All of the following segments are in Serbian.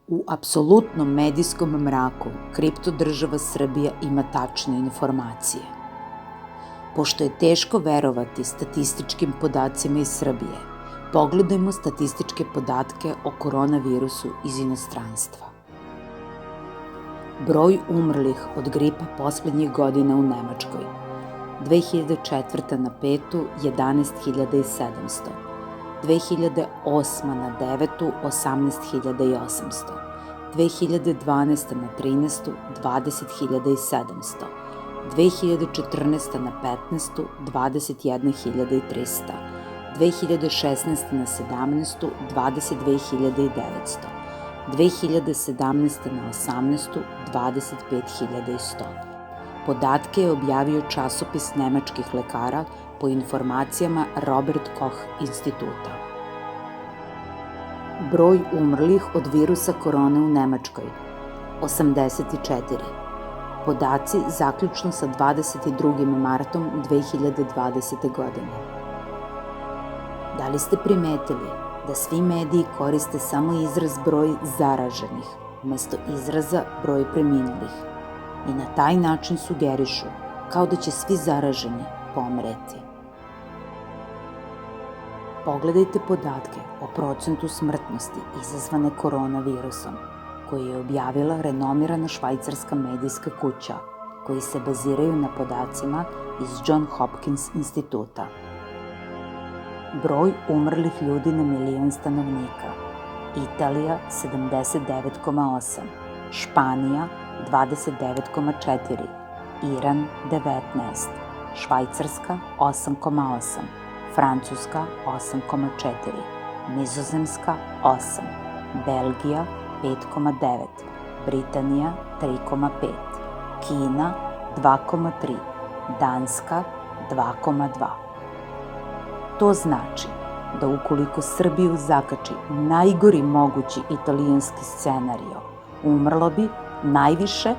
U apsolutnom medijskom mraku kripto država Srbija ima tačne informacije. Pošto je teško verovati statističkim podacima iz Srbije, pogledajmo statističke podatke o koronavirusu iz inostranstva. Broj umrlih od gripa poslednjih godina u Nemačkoj. 2004. na 5. 11.700, 2008. na 9. 18.800, 2012. na 13. 20.700, 2014. na 15. 21.300, 2016. na 17. 22.900, 2017. na 18. 25.100. Podatke je objavio časopis nemačkih lekara po informacijama Robert Koch instituta. Broj umrlih od virusa korone u Nemačkoj 84. Podaci zaključno sa 22. martom 2020. godine. Da li ste primetili da svi mediji koriste samo izraz broj zaraženih umesto izraza broj preminulih i na taj način sugerišu kao da će svi zaraženi pomreti? Pogledajte podatke o procentu smrtnosti izazvane koronavirusom, koje je objavila renomirana švajcarska medijska kuća, koji se baziraju na podacima iz John Hopkins instituta. Broj umrlih ljudi na milion stanovnika. Italija 79,8, Španija 29,4, Iran 19, Švajcarska 8,8, Francuska 8,4, Nizozemska 8, Belgija 5,9, Britanija 3,5, Kina 2,3, Danska 2,2. To znači da ukoliko Srbiju zakači najgori mogući italijanski scenario, umrlo bi najviše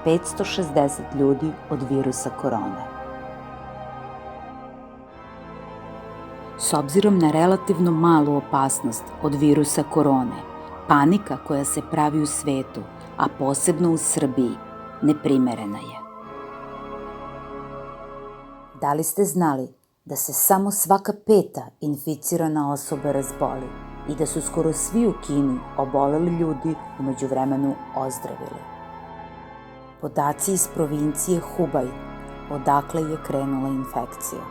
560 ljudi od virusa korone. S obzirom na relativno malu opasnost od virusa korone, panika koja se pravi u svetu, a posebno u Srbiji, neprimerena je. Da li ste znali da se samo svaka peta inficirana osoba razboli i da su skoro svi u Kini oboleli ljudi u međuvremenu ozdravili? Podaci iz provincije Hubei, odakle je krenula infekcija.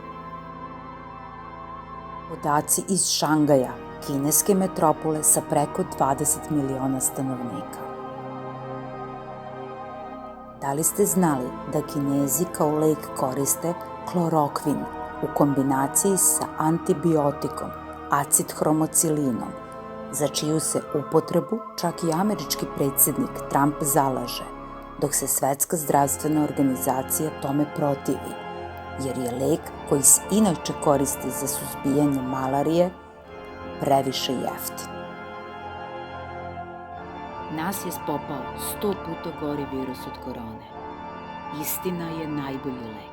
Podaci iz Šangaja, kineske metropole sa preko 20 miliona stanovnika. Da li ste znali da Kinezi kao lek koriste klorokvin u kombinaciji sa antibiotikom acid-hromocilinom, za čiju se upotrebu čak i američki predsjednik Trump zalaže, dok se Svetska zdravstvena organizacija tome protivi, jer je lek koji se inače koristi za suzbijanje malarije previše jeftin. Nas je spopao 100 puta gori virus od korone. Istina je najbolji lek.